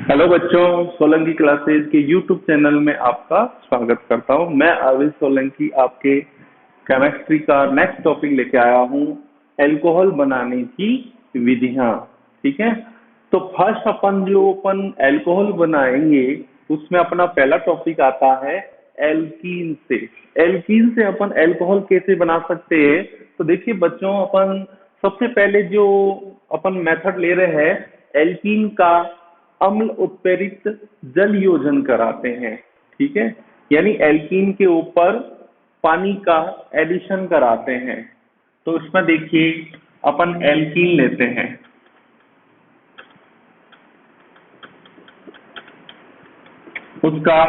Hello बच्चों, Solanki classes के YouTube channel में आपका स्वागत करता हूं। मैं आविश सोलंकी आपके केमिस्ट्री का नेक्स्ट टॉपिक लेके आया हूं, अल्कोहल बनाने की विधियां। ठीक है, तो फर्स्ट अपन अल्कोहल बनाएंगे उसमें अपना पहला टॉपिक आता है एल्कीन से। एल्कीन से अपन अल्कोहल कैसे बना सकते हैं? तो देखिए बच्चों, अपन सबसे पहले जो अपन मेथड ले रहे हैं, एल्कीन का अम्ल उत्प्रेरित जल योजन कराते हैं। ठीक है, यानी एल्कीन के ऊपर पानी का एडिशन कराते हैं। तो इसमें देखिए अपन एल्कीन लेते हैं, उसका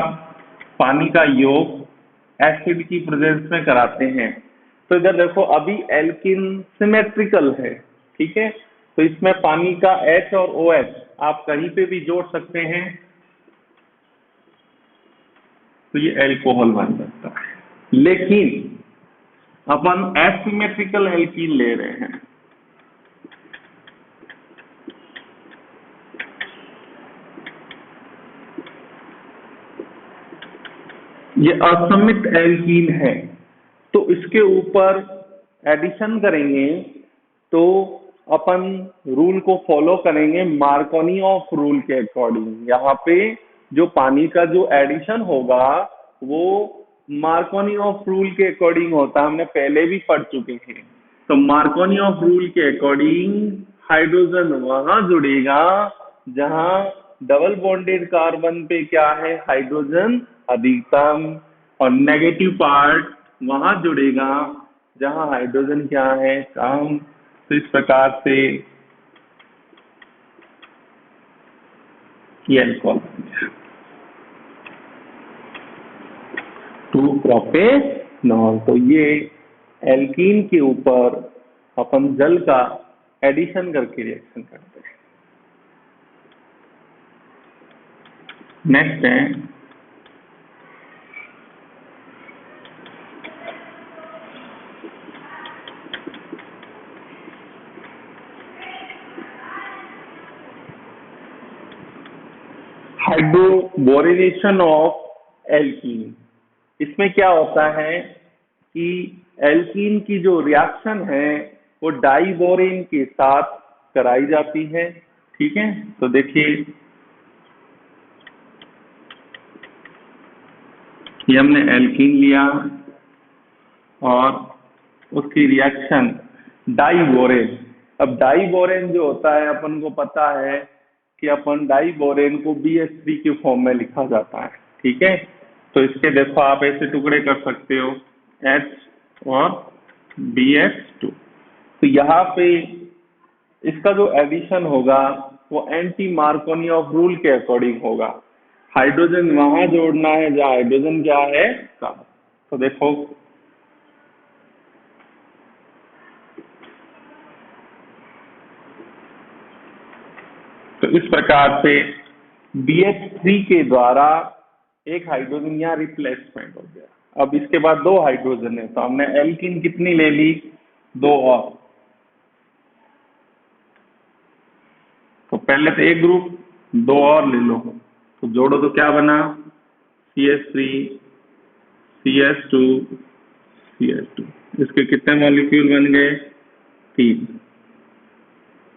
पानी का योग एसिड की प्रेजेंस में कराते हैं। तो इधर देखो, अभी एल्कीन सिमेट्रिकल है। ठीक है, तो इसमें पानी का H और OH आप कहीं पे भी जोड़ सकते हैं, तो ये अल्कोहल बन सकता है। लेकिन अपन एसिमेट्रिकल एल्कीन ले रहे हैं, ये असमित एल्कीन है, तो इसके ऊपर एडिशन करेंगे तो अपन रूल को फॉलो करेंगे मार्कोनी ऑफ रूल के अकॉर्डिंग। यहाँ पे जो पानी का जो एडिशन होगा वो मार्कोनी ऑफ रूल के अकॉर्डिंग होता है, हमने पहले भी पढ़ चुके हैं। तो मार्कोनी ऑफ रूल के अकॉर्डिंग हाइड्रोजन वहां जुड़ेगा जहां डबल बॉन्डेड कार्बन पे क्या है, हाइड्रोजन अधिकतम, और नेगेटिव पार्ट वहां जुड़ेगा जहां हाइड्रोजन क्या है, कम। तो इस प्रकार से ये अल्कोहल 2-प्रोपेनॉल। तो ये एल्कीन के ऊपर अपन जल का एडिशन करके रिएक्शन करते हैं। नेक्स्ट है हाइड्रोबोरेनेशन ऑफ एल्कीन। इसमें क्या होता है कि एल्कीन की जो रिएक्शन है वो डाइबोरेन के साथ कराई जाती है। ठीक है, तो देखिए ये हमने एल्कीन लिया और उसकी रिएक्शन डाइबोरेन। अब डाइबोरेन जो होता है, अपन को पता है कि अपन डाइबोरेन को BH3 के फॉर्म में लिखा जाता है। ठीक है, तो इसके देखो आप ऐसे टुकड़े कर सकते हो, H और BH2। तो यहाँ पे इसका जो एडिशन होगा वो एंटी मार्कोनी ऑफ रूल के अकॉर्डिंग होगा। हाइड्रोजन वहां जोड़ना है जहाँ हाइड्रोजन क्या है, कम। तो देखो तो इस प्रकार से BH3 के द्वारा एक हाइड्रोजन यहाँ रिप्लेसमेंट हो गया। अब इसके बाद 2 हाइड्रोजन है, तो हमने एल्कीन कितनी ले ली, 2 और। तो पहले तो एक ग्रुप, 2 और ले लो, तो जोड़ो तो क्या बना, CH3 CH2 CH2। इसके कितने मॉलिक्यूल बन गए, 3,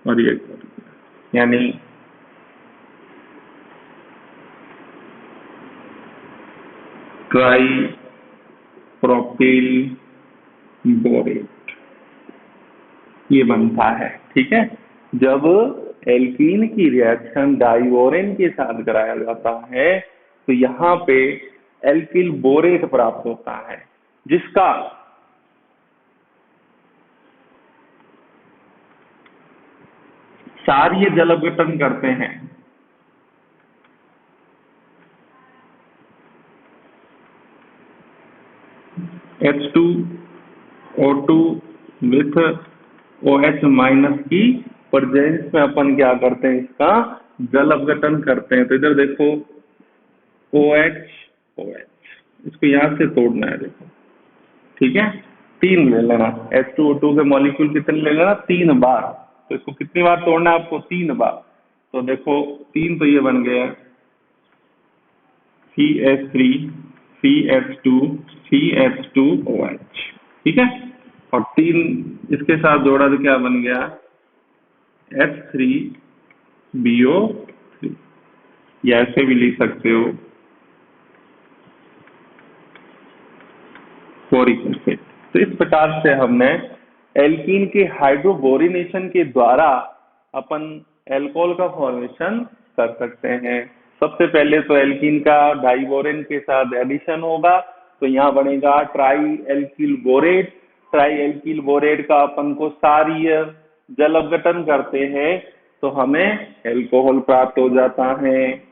और ये यानी ट्राई प्रोपिल बोरेट ये बनता है। ठीक है, जब एल्कीन की रिएक्शन डाइबोरेन के साथ कराया जाता है तो यहाँ पे एल्किल बोरेट प्राप्त होता है, जिसका क्षारीय जल अपघटन करते हैं। H2O2 विथ OH माइनस की प्रेजेंस में अपन क्या करते हैं, इसका जल अपघटन करते हैं। तो इधर देखो OH इसको यहां से तोड़ना है, देखो। ठीक है, 3 ले लेना, H2O2 के मॉलिक्यूल कितने ले लेना, 3 बार। तो इसको कितनी बार तोड़ना है आपको, 3 बार। तो देखो 3 तो ये बन गया CH3 CH2 CH2OH, ठीक है। और 3 इसके साथ जोड़ा तो क्या बन गया H3BO3, या ऐसे भी लिख सकते हो बोरिक एसिड। तो इस प्रकार से हमने एल्कीन के हाइड्रोबोरिनेशन के द्वारा अपन एल्कोहल का फॉर्मेशन कर सकते हैं। सबसे पहले तो एल्कीन का डाइबोरेन के साथ एडिशन होगा, तो यहाँ बनेगा try alkyl borate. Try alkyl borate का अपन को क्षारीय जल अपघटन करते हैं तो हमें एल्कोहल प्राप्त हो जाता है।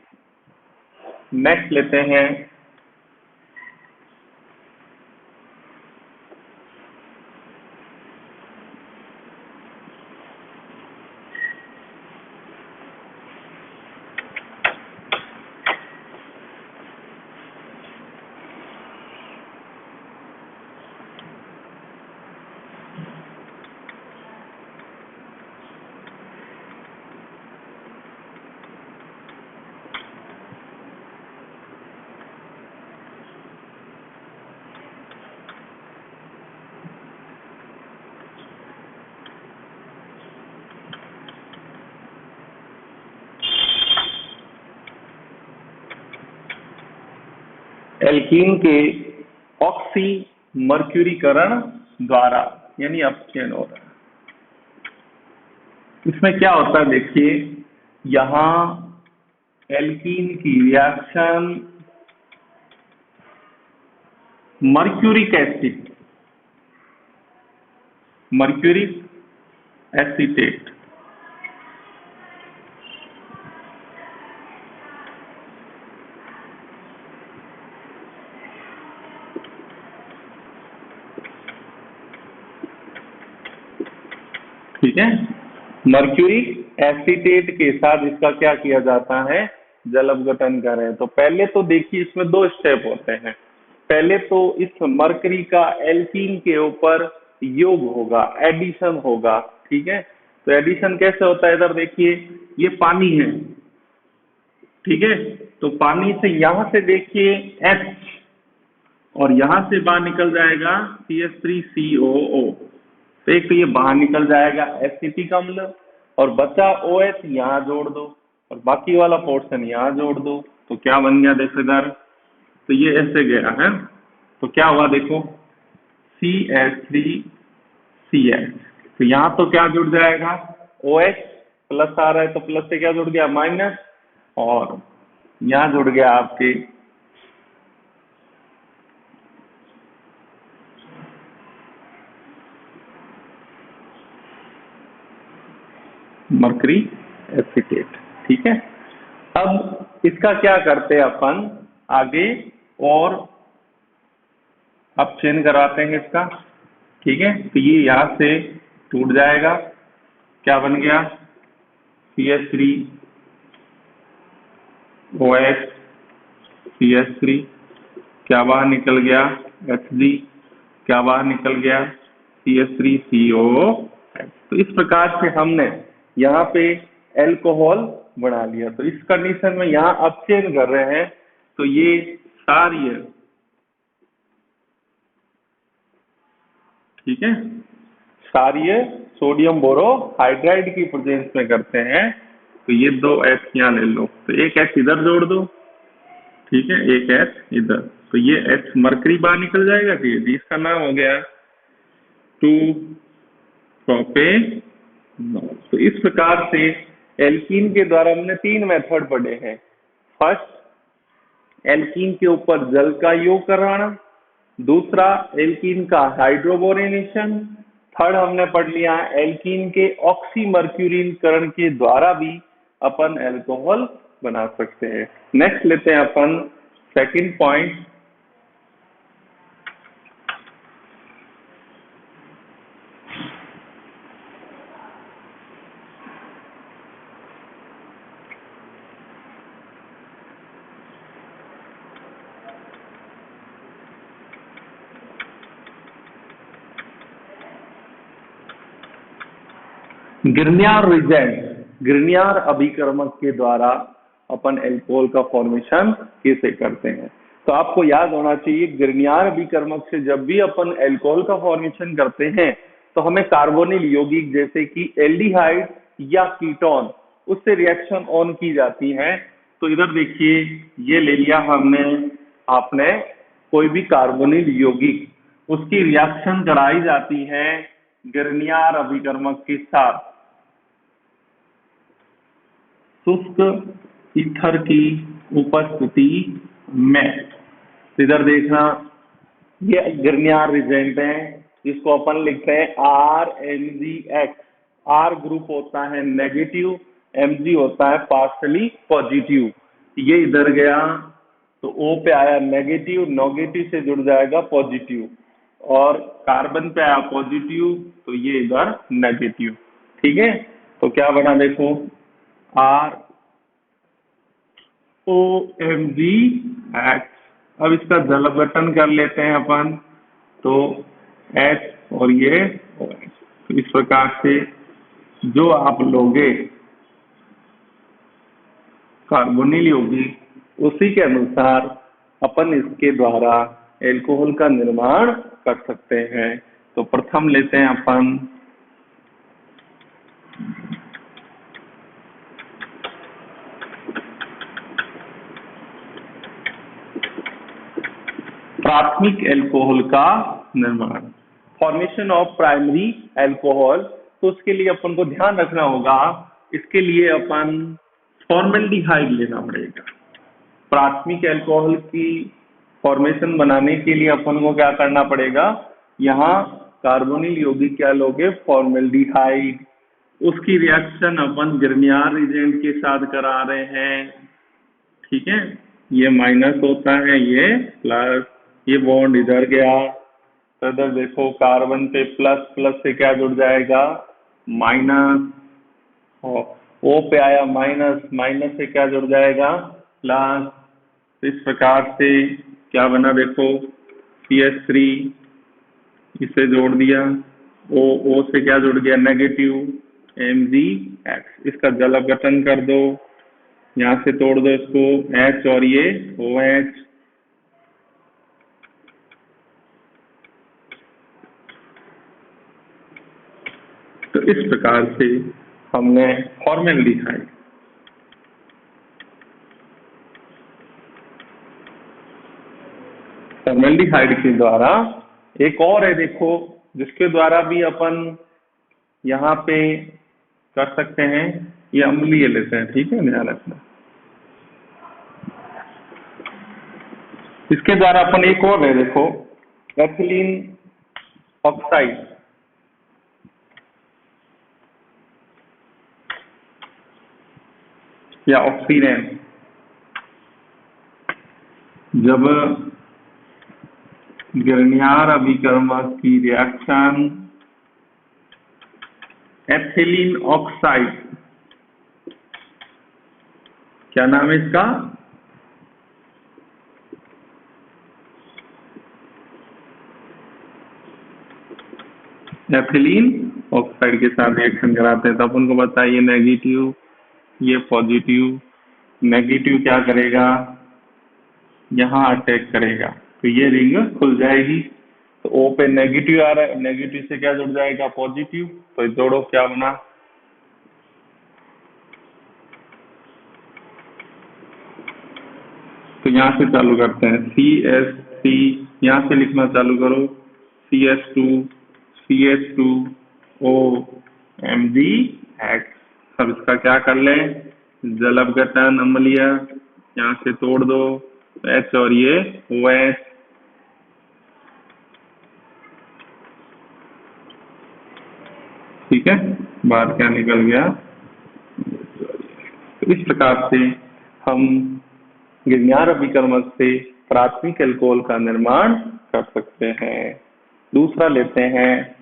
नेक्स्ट लेते हैं एल्कीन के ऑक्सी मर्क्यूरीकरण द्वारा, यानी अपचयन हो रहा है। इसमें क्या होता है देखिए, यहाँ एल्कीन की reaction mercuric acid, mercuric acetate, ठीक है। मर्क्यूरिक एसीटेट के साथ इसका क्या किया जाता है, जल अपघटन करें। तो पहले तो देखिए इसमें 2 स्टेप होते हैं। पहले तो इस मरकरी का एल्कीन के ऊपर योग होगा, एडिशन होगा, ठीक है। तो एडिशन कैसे होता है, इधर देखिए ये पानी है, ठीक है। तो पानी से यहां से देखिए H, और यहां से बाहर निकल जाएगा CH3COO। तो एक तो ये बाहर निकल जाएगा एसिटिक अम्ल, और बचा OH यहाँ जोड़ दो, और बाकी वाला पोर्शन यहाँ जोड़ दो। तो क्या बन गया देखो इधर, तो ये ऐसे गया है। तो क्या हुआ देखो CH3CH, तो यहाँ तो क्या जुड़ जाएगा OH, प्लस आ रहा है तो प्लस से क्या जुड़ गया माइनस, और यहाँ जुड़ गया आपके मर्करी एसीटेट, ठीक है। अब इसका क्या करते हैं अपन आगे, और अपचयन कराते हैं इसका, ठीक है। तो ये यहाँ से टूट जाएगा, क्या बन गया CH3OH CH3, क्या बाहर निकल गया Hg, क्या बाहर निकल गया CH3COOH। तो इस प्रकार से हमने यहाँ पे एल्कोहल बना लिया। तो इस कंडीशन में यहाँ अपचयन कर रहे हैं, तो ये क्षारीय, ठीक है, क्षारीय सोडियम बोरोहाइड्राइड की प्रेजेंस में करते हैं। तो ये 2 H यहाँ ले लो, तो एक H इधर जोड़ दो, ठीक है, एक H इधर। तो ये H मरकरी बाहर निकल जाएगा, ठीक है। इसका नाम हो गया 2 प्रोपेनॉल। तो इस प्रकार से एल्कीन के द्वारा हमने 3 मेथड पढ़े हैं। फर्स्ट, एल्कीन के ऊपर जल का योगकरण, दूसरा एल्कीन का हाइड्रोबोरेनेशन, थर्ड हमने पढ़ लिया एल्कीन के ऑक्सीमर्क्यूरीकरण के द्वारा भी अपन एल्कोहल बना सकते हैं। नेक्स्ट लेते हैं अपन सेकंड पॉइंट, Grignard reagent ग्रिग्नियर अभिकर्मक के द्वारा अपन एल्कोहल का फॉर्मेशन कैसे करते हैं। तो आपको याद होना चाहिए, ग्रिग्नियर अभिकर्मक से जब भी अपन एल्कोहल का फॉर्मेशन करते हैं तो हमें कार्बोनिल यौगिक जैसे कि एल्डिहाइड या कीटोन उससे रिएक्शन ऑन की जाती है। तो इधर देखिए, ये ले लिया हमने, आपने कोई भी कार्बोनिल यौगिक उसकी रिएक्शन कराई जाती है ग्रिग्नियर अभिकर्मक के साथ शुष्क ईथर की उपस्थिति में। इधर देखना, ये ग्रिग्नियर रिजेंट है जिसको अपन लिखते हैं RMgX। R ग्रुप होता है नेगेटिव, Mg होता है पार्शली पॉजिटिव। ये इधर गया तो O पे आया नेगेटिव, नेगेटिव से जुड़ जाएगा पॉजिटिव, और कार्बन पे आया पॉजिटिव तो ये इधर नेगेटिव। ठीक है, तो क्या बना देखो, ROMgX। अब इसका जल अपघटन कर लेते हैं अपन, तो H और ये OH। तो इस प्रकार से जो आप लोगे कार्बोनिल यौगिक उसी के अनुसार अपन इसके द्वारा एल्कोहल का निर्माण कर सकते हैं। तो प्रथम लेते हैं अपन प्राथमिक एल्कोहल का निर्माण, फॉर्मेशन ऑफ प्राइमरी एल्कोहल। तो उसके लिए अपन को ध्यान रखना होगा, इसके लिए अपन फॉर्मेल्डिहाइड लेना पड़ेगा। प्राथमिक एल्कोहल की फॉर्मेशन बनाने के लिए अपन को क्या करना पड़ेगा, यहाँ कार्बोनिल यौगिक क्या लोगे, फॉर्मेल्डिहाइड। उसकी रिएक्शन अपन ग्रिग्नियर रिजेंट के साथ करा रहे हैं। ठीक है, ये माइनस होता है, ये प्लस, ये बॉन्ड इधर गया तो इधर देखो कार्बन पे प्लस, प्लस से क्या जुड़ जाएगा, माइनस, और O पे आया माइनस, माइनस से क्या जुड़ जाएगा, प्लस। इस प्रकार से क्या बना देखो, CH3, इसे जोड़ दिया, O से क्या जुड़ गया, नेगेटिव, MgX। इसका जल अपघटन कर दो, यहाँ से तोड़ दो इसको, H और ये OH। तो इस प्रकार से हमने फॉर्मेल्डिहाइड, फॉर्मेल्डिहाइड के द्वारा, एक और है देखो जिसके द्वारा भी अपन यहाँ पे कर सकते हैं, ये अम्लीय लेते हैं। ठीक है, ध्यान रखना, इसके द्वारा अपन एक और है देखो, एथिलीन ऑक्साइड। या ऑक्सीडेन, जब ग्रिग्नियर अभिकर्मक की रिएक्शन एथिलीन ऑक्साइड, क्या नाम है इसका, एथिलीन ऑक्साइड के साथ रिएक्शन कराते हैं तो अपन को बताइए नेगेटिव, ये पॉजिटिव, नेगेटिव क्या करेगा, यहाँ अटैक करेगा तो ये रिंग खुल जाएगी। तो O पे नेगेटिव आ रहा है, नेगेटिव से क्या जुड़ जाएगा, पॉजिटिव, तो जोड़ो क्या बना, तो यहाँ से चालू करते हैं, CH3, यहाँ से लिखना चालू करो, CH2, CH2O, MgX। अब इसका क्या कर ले, जल अपघटन, अम्लीय, यहाँ से तोड़ दो, H और ये OH। ठीक है, बाहर क्या निकल गया। तो इस प्रकार से हम ग्रिग्नियर अभिकर्मक से प्राथमिक एल्कोहल का निर्माण कर सकते हैं। दूसरा लेते हैं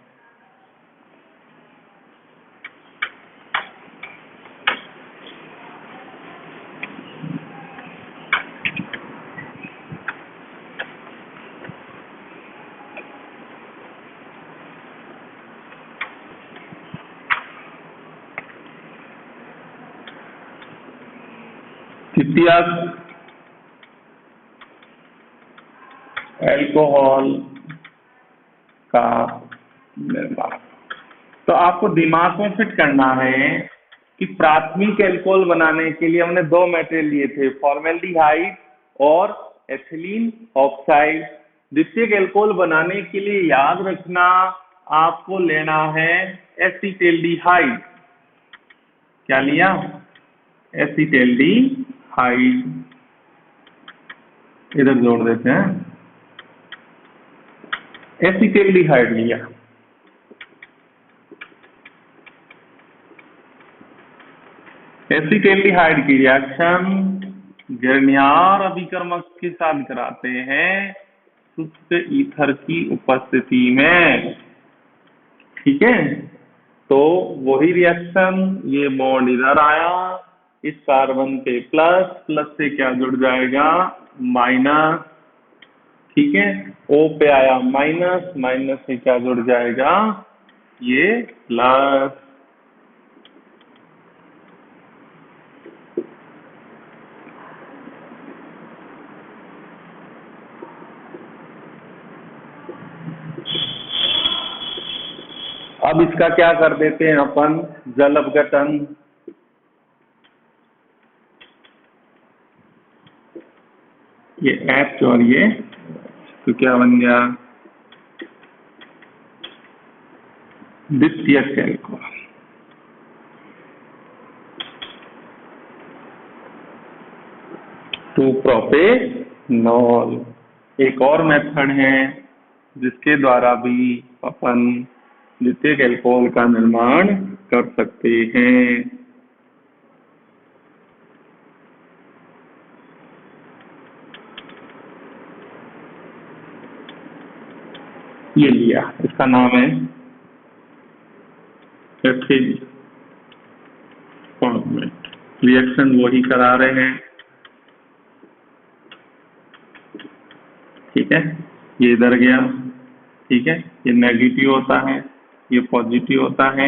द्वितीयक एल्कोहल का निर्माण। तो आपको दिमाग में फिट करना है कि प्राथमिक एल्कोहल बनाने के लिए हमने दो मटेरियल लिए थे, फॉर्मेल्डिहाइड और एथिलीन ऑक्साइड। द्वितीयक एल्कोहल बनाने के लिए याद रखना आपको लेना है एसीटेल्डिहाइड। क्या लिया? एसीटेल्डिहाइड। इधर जोड़ देते हैं, एसीटेल्डिहाइड लिया। एसीटेल्डिहाइड की रिएक्शन गर्नियर अभिकर्मक के साथ कराते हैं शुष्क ईथर की उपस्थिति में। ठीक है, तो वही रिएक्शन, ये बॉन्ड इधर आया, इस कार्बन पे प्लस, प्लस से क्या जुड़ जाएगा? माइनस। ठीक है, O पे आया माइनस, माइनस से क्या जुड़ जाएगा? ये प्लस। अब इसका क्या कर देते हैं अपन? जल अपघटन। ये H और ये, तो क्या बन गया? द्वितीयक एल्कोहल। To propanol. एक और मेथड है जिसके द्वारा भी अपन द्वितीयक एल्कोहल का निर्माण कर सकते हैं। ये लिया, इसका नाम है एथिल फॉर्मेट। रिएक्शन वही करा रहे हैं। ठीक है, ये इधर गया। ठीक है, ये नेगेटिव होता है, ये पॉजिटिव होता है,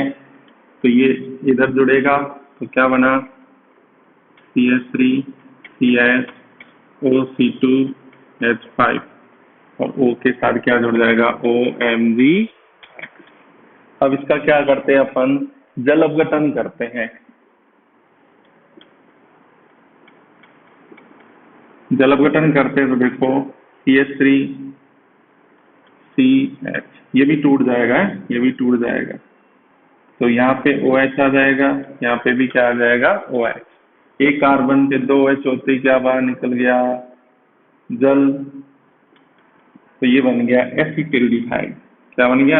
तो ये इधर जुड़ेगा, तो क्या बना? CH3 CH OC2 H5 और O के साथ क्या जुड़ जाएगा? OMG। अब इसका क्या करते हैं अपन? जल अपघटन करते हैं। जल अपघटन करते हैं तो देखो CH3 CH, ये भी टूट जाएगा, ये भी टूट जाएगा, तो यहाँ पे OH आ जाएगा, यहाँ पे भी क्या आ जाएगा? OH। एक कार्बन के दो OH होते ही क्या बाहर निकल गया? जल। तो ये बन गया एसीटेल्डिहाइड। क्या बन गया?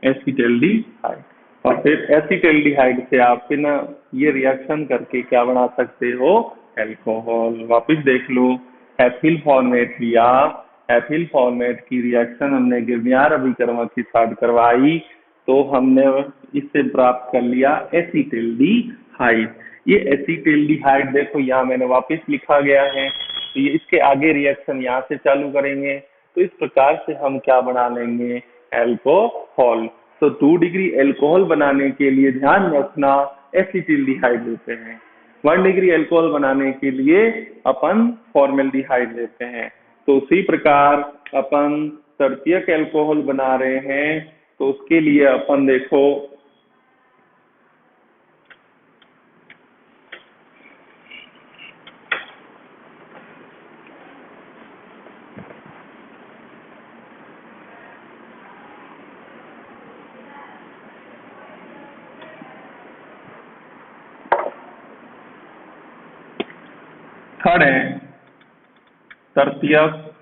एसीटेल्डिहाइड। और फिर एसीटेल्डिहाइड से आप फिर ना ये रिएक्शन करके क्या बना सकते हो? एल्कोहल। वापिस देख लो, एथिल फॉर्मेट लिया, एथिल फॉर्मेट की रिएक्शन हमने गर्नियर अभिकर्मक के साथ करवाई, तो हमने इससे प्राप्त कर लिया एसीटेल्डिहाइड। ये एसीटेल्डिहाइड देखो यहाँ मैंने वापिस लिखा गया है, तो ये इसके आगे रिएक्शन यहाँ से चालू करेंगे, तो इस प्रकार से हम क्या बना लेंगे? एल्कोहल। तो 2 डिग्री एल्कोहल बनाने के लिए ध्यान रखना एसीटिल्डिहाइड लेते हैं, 1 डिग्री एल्कोहल बनाने के लिए अपन फॉर्मेल्डिहाइड लेते हैं। तो उसी प्रकार अपन तृतीयक एल्कोहल बना रहे हैं, तो उसके लिए अपन देखो थर्ड है तृतीयक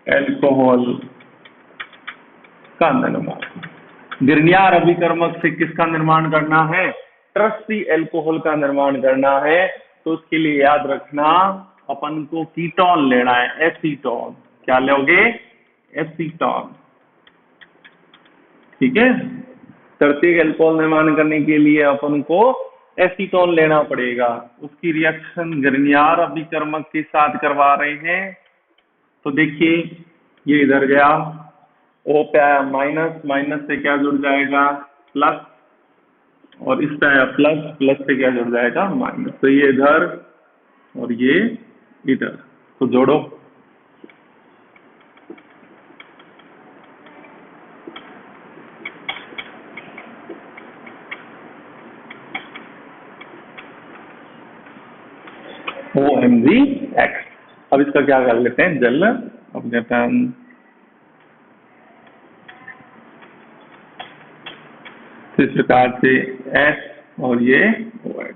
एल्कोहल का निर्माण। गर्नियर अभिकर्मक से किसका निर्माण करना है? ट्रस्टी एल्कोहल का निर्माण करना है, तो उसके लिए याद रखना अपन को कीटोन लेना है, एसीटोन। क्या लोगे? एसीटोन। ठीक है, तृतीयक एल्कोहल निर्माण करने के लिए अपन को एसीटोन लेना पड़ेगा। उसकी रिएक्शन गर्नियर अभिकर्मक के साथ करवा रहे हैं, तो देखिए ये इधर गया, O पे आया माइनस, माइनस से क्या जुड़ जाएगा? प्लस। और इस पे आया प्लस, प्लस से क्या जुड़ जाएगा माइनस, तो ये इधर और ये इधर, तो जोड़ो। OMGX। अब इसका क्या कर लेते हैं जल, अब कहते हैं हम इस प्रकार से S और ये OH।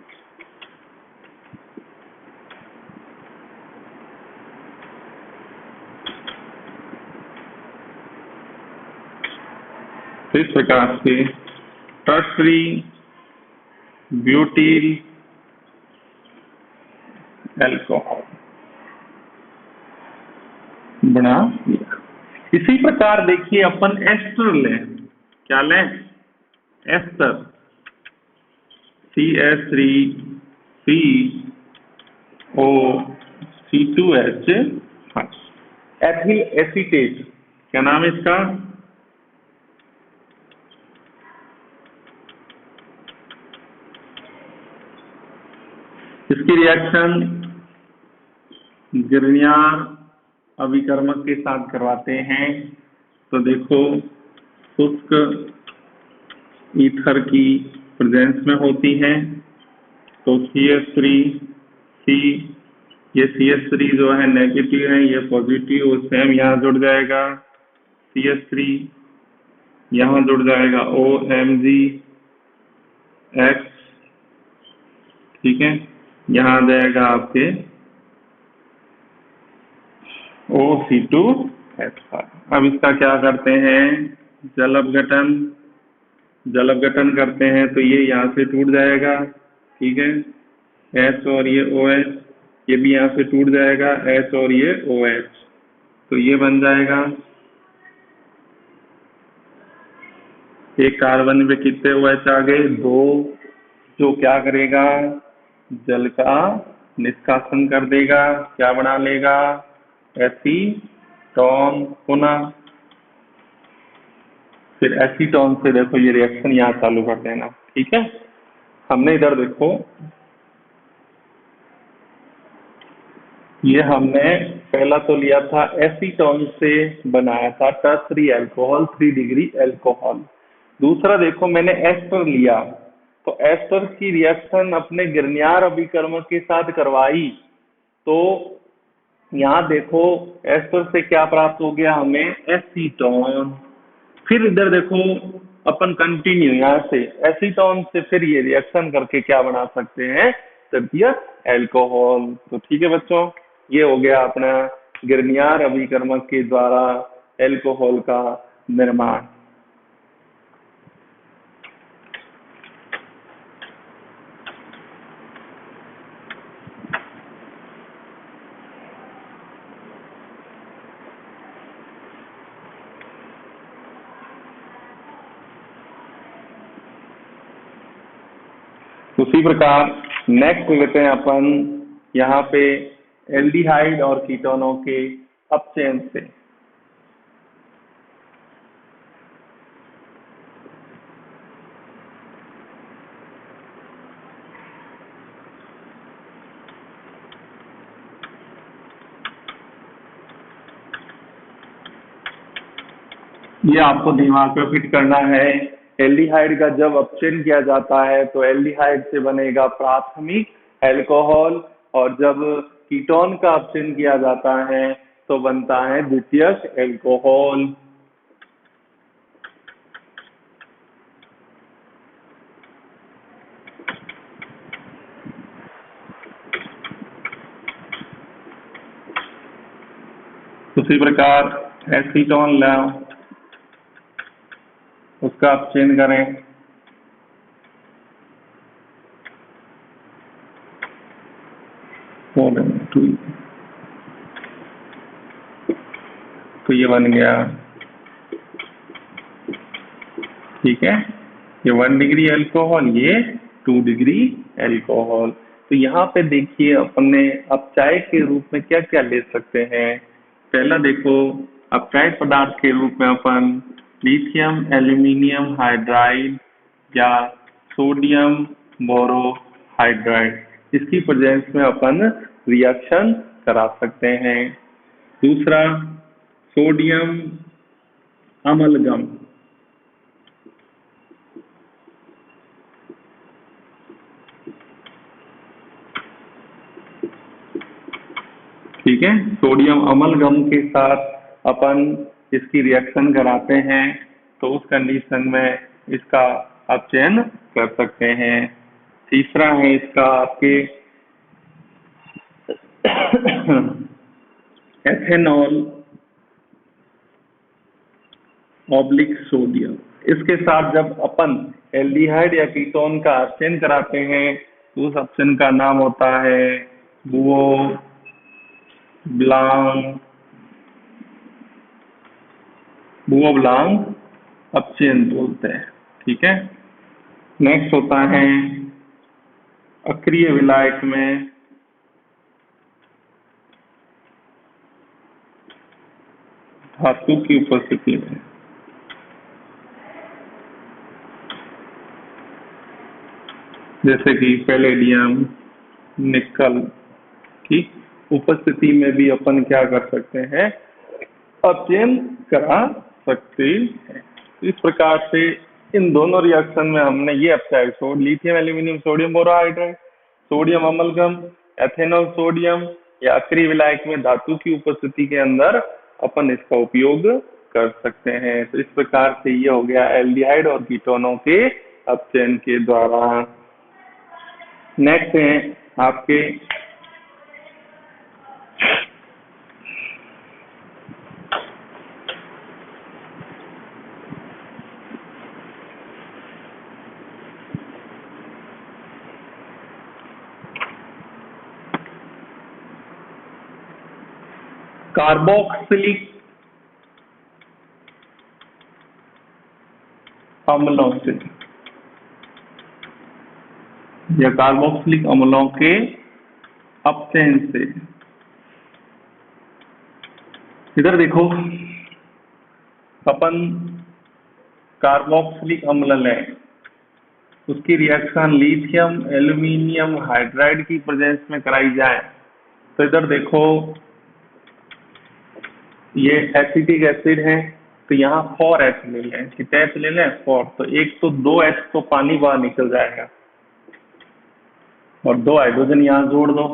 तो इस प्रकार से टर्शरी ब्यूटिल एल्कोहल बना दिया। इसी प्रकार देखिए अपन एस्टर लें, क्या लें, एस्टर CH3COC2H, एथिल एसीटेट, क्या नाम है इसका, इसकी रिएक्शन गिरनियार अभिकर्मक के साथ करवाते हैं। तो देखो शुष्क ईथर की प्रेजेंस में होती है, तो CH3C, ये CH3 जो है नेगेटिव है, ये पॉजिटिव, सेम यहाँ जुड़ जाएगा CH3, यहाँ जुड़ जाएगा OMgX, ठीक है, यहाँ आ जाएगा आपके OC2H5। अब इसका क्या करते हैं, जल अपघटन, जल अपघटन करते हैं तो ये यहाँ से टूट जाएगा, ठीक है, H और ये OH, ये भी यहाँ से टूट जाएगा H और ये OH, तो ये बन जाएगा एक कार्बन पे कितने OH आ गए, 2, जो क्या करेगा जल का निष्कासन कर देगा, क्या बना लेगा एसीटोन, पुनः फिर एसीटोन से देखो ये रिएक्शन यहाँ चालू कर देना, ठीक है। हमने इधर देखो ये हमने पहला तो लिया था एसीटोन से बनाया था टर्शरी अल्कोहल 3 डिग्री अल्कोहल। दूसरा देखो मैंने एस्टर लिया, तो एस्टर की रिएक्शन अपने गिरनियार अभिकर्मक के साथ करवाई, तो यहाँ देखो एस्टर से क्या प्राप्त हो गया हमें एसीटोन। फिर इधर देखो अपन कंटिन्यू यहाँ से एसीटोन से फिर ये रिएक्शन करके क्या बना सकते हैं तृतीय अल्कोहल। तो ठीक है बच्चों, ये हो गया अपना गिरनियार अभिकर्मक के द्वारा अल्कोहल का निर्माण। उसी प्रकार नेक्स्ट लेते हैं अपन यहाँ पे एल्डिहाइड और कीटोनों के अपचयन से। ये आपको दिमाग में फिट करना है, एल्डिहाइड का जब अपचयन किया जाता है तो एल्डिहाइड से बनेगा प्राथमिक अल्कोहल, और जब कीटोन का अपचयन किया जाता है तो बनता है द्वितीयक अल्कोहल। उसी प्रकार एसीटोन लाओ, उसका अपचयन करें, तो ये बन गया, ठीक है, ये 1 डिग्री अल्कोहल, ये 2 डिग्री अल्कोहल। तो यहाँ पे देखिए अपने अपचायक के रूप में क्या क्या ले सकते हैं। पहला देखो अपचायक पदार्थ के रूप में अपन लिथियम एल्यूमिनियम हाइड्राइड या सोडियम बोरोहाइड्राइड इसकी प्रेजेंस में अपन रिएक्शन करा सकते हैं। दूसरा सोडियम अमलगम, ठीक है, सोडियम अमलगम के साथ अपन इसकी रिएक्शन कराते हैं तो उस कंडीशन में इसका आप चयन कर सकते हैं। तीसरा है इसका आपके एथेनॉल ऑब्लिक सोडियम, इसके साथ जब अपन एल्डिहाइड या कीटोन का चयन कराते हैं तो उस ऑप्शन का नाम होता है बुओ ब्लांक अपचयन बोलते हैं, ठीक है। नेक्स्ट होता है अक्रिय विलायक में धातु की उपस्थिति में, जैसे कि पैलेडियम निकल की उपस्थिति में भी अपन क्या कर सकते हैं, अपचयन करा सकते हैं। इस प्रकार से इन दोनों रिएक्शन में हमने ये एप्टाइड lithium aluminium sodium borohydride, sodium amalgam, ethanol sodium या अक्रिय विलायक में धातु की उपस्थिति के अंदर अपन इसका उपयोग कर सकते हैं। तो इस प्रकार से ये हो गया एल्डिहाइड और कीटोनों के अपचयन के द्वारा। नेक्स्ट है आपके कार्बोक्सिलिक अम्लों से या कार्बोक्सिलिक अम्लों के अपचयन से। इधर देखो, अपन कार्बोक्सिलिक अम्ल लें, उसकी रिएक्शन लिथियम एल्यूमिनियम हाइड्राइड की प्रेजेंस में कराई जाए तो इधर देखो ये एसिटिक एसिड है तो यहाँ 4H ले लें, कितने H ले लें 4, तो एक तो 2H तो पानी बाहर निकल जाएगा और 2 हाइड्रोजन यहाँ जोड़ दो,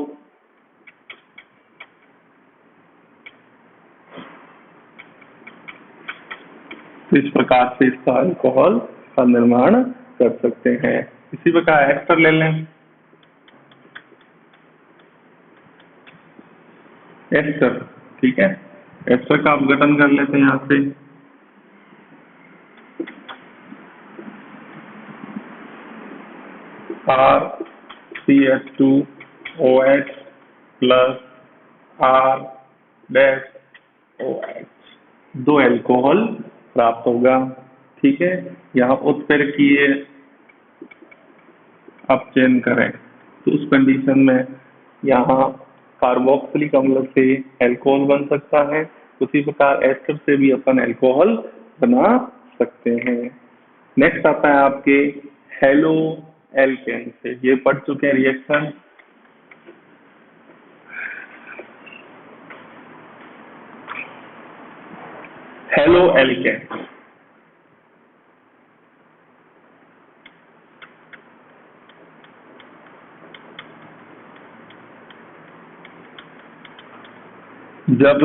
तो इस प्रकार से इसका अल्कोहल का निर्माण कर सकते हैं। इसी प्रकार एस्टर ले लें, एस्टर, ठीक है, एस्टर का अपघटन कर लेते हैं यहाँ से, RCH2OH प्लस R-OH, 2 अल्कोहल प्राप्त होगा, ठीक है। यहाँ उत्प्रेरकीय अपचयन करें तो उस कंडीशन में यहाँ कार्बोक्सिलिक अम्ल से अल्कोहल बन सकता है, उसी प्रकार एस्टर से भी अपन अल्कोहल बना सकते हैं। नेक्स्ट आता है आपके हेलो एल्केन से, ये पढ़ चुके हैं रिएक्शन। हेलो एल्केन जब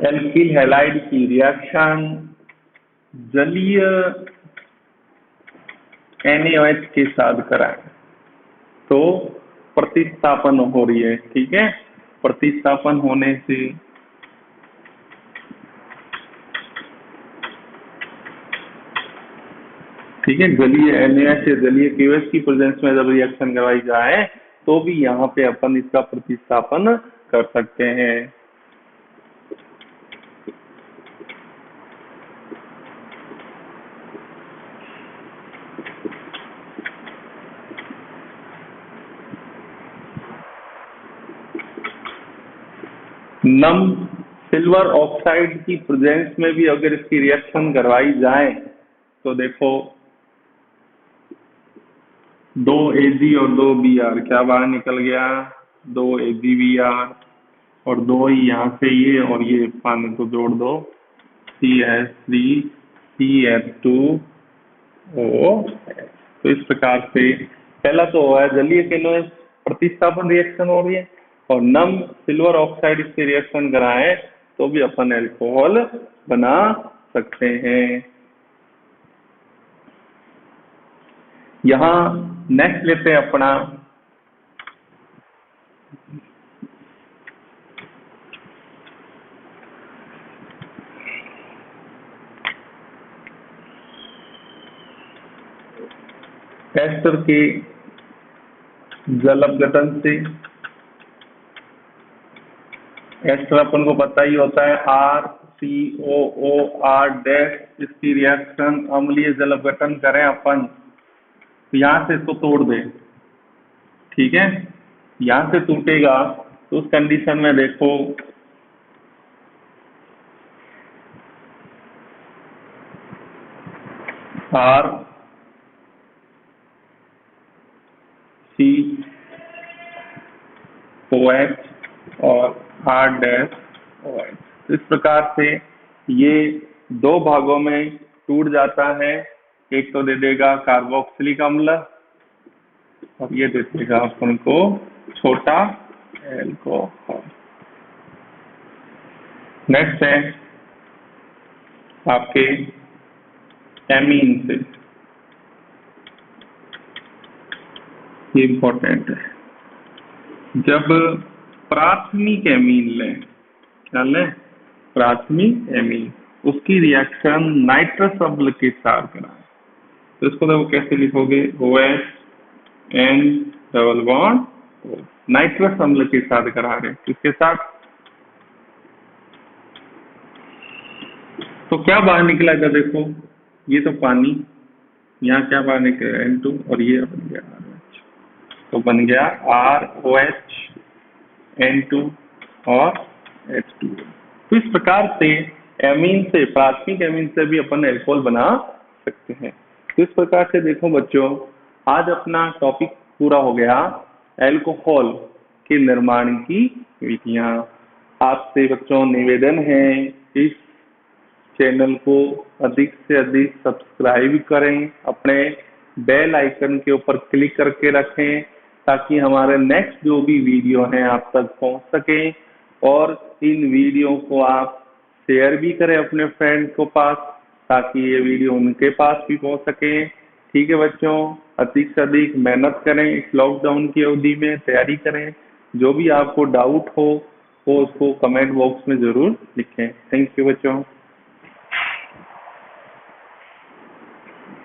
एल्किल हैलाइड की रिएक्शन जलीय NaOH के साथ कराएं तो प्रतिस्थापन हो रही है, ठीक है। प्रतिस्थापन होने से ठीक है, जलीय NaOH या जलीय KOH की प्रेजेंस में जब रिएक्शन करवाई जाए तो भी यहाँ पे अपन इसका प्रतिस्थापन कर सकते हैं। नम सिल्वर ऑक्साइड की प्रेजेंस में भी अगर इसकी रिएक्शन करवाई जाए तो देखो 2 Ag और 2 Br क्या बाहर निकल गया, 2 AgBr और 2 ही यहाँ से ये और ये पानी को जोड़ दो CH3 CH2O। तो इस प्रकार से पहला तो है जलीय केनोइस प्रतिस्थापन रिएक्शन हो रही है और नम सिल्वर ऑक्साइड इससे रिएक्शन कराए तो भी अपन अल्कोहल बना सकते हैं। यहाँ नेक्स्ट लेते हैं अपना एस्टर के जल अपघटन से। एस्टर अपन को पता ही होता है RCOOR- इसकी रिएक्शन अम्लीय जल अपघटन करें अपन तो यहाँ से इसको तोड़ दें, ठीक है। यहाँ से टूटेगा तो उस कंडीशन में देखो RCOH और R-OH। इस प्रकार से ये 2 भागों में टूट जाता है। एक तो दे देगा कार्बोक्सिलिक अम्ल और ये दे देगा अपन को छोटा एल्कोहल। नेक्स्ट है आपके एमीन से, ये इम्पोर्टेंट है। जब प्राथमिक एमीन लें, क्या लें, प्राथमिक एमीन, उसकी रिएक्शन नाइट्रस अम्ल के साथ कराएं तो इसको देखो कैसे लिखोगे, OH N double bond O, nitrous अम्ल के साथ करा रहे हैं। किसके साथ, तो क्या बाहर निकला था देखो, ये तो पानी, यहाँ क्या बाहर निकला N2 और ये बन गया RH, तो बन गया ROH N2 और H2O। तो इस प्रकार से एमीन से, प्राथमिक एमीन से भी अपन अल्कोहल बना सकते हैं। तो इस प्रकार से देखो बच्चों, आज अपना टॉपिक पूरा हो गया अल्कोहल के निर्माण की विधियां। आपसे बच्चों निवेदन है इस चैनल को अधिक से अधिक सब्सक्राइब करें, अपने बेल आइकन के ऊपर क्लिक करके रखें ताकि हमारे नेक्स्ट जो भी वीडियो हैं आप तक पहुंच सके और इन वीडियो को आप शेयर भी करें अपने फ्रेंड को पास ताकि ये वीडियो उनके पास भी पहुंच सके। ठीक है बच्चों, अधिक से अधिक मेहनत करें, इस लॉकडाउन की अवधि में तैयारी करें। जो भी आपको डाउट हो वो उसको कमेंट बॉक्स में जरूर लिखें। थैंक यू बच्चों।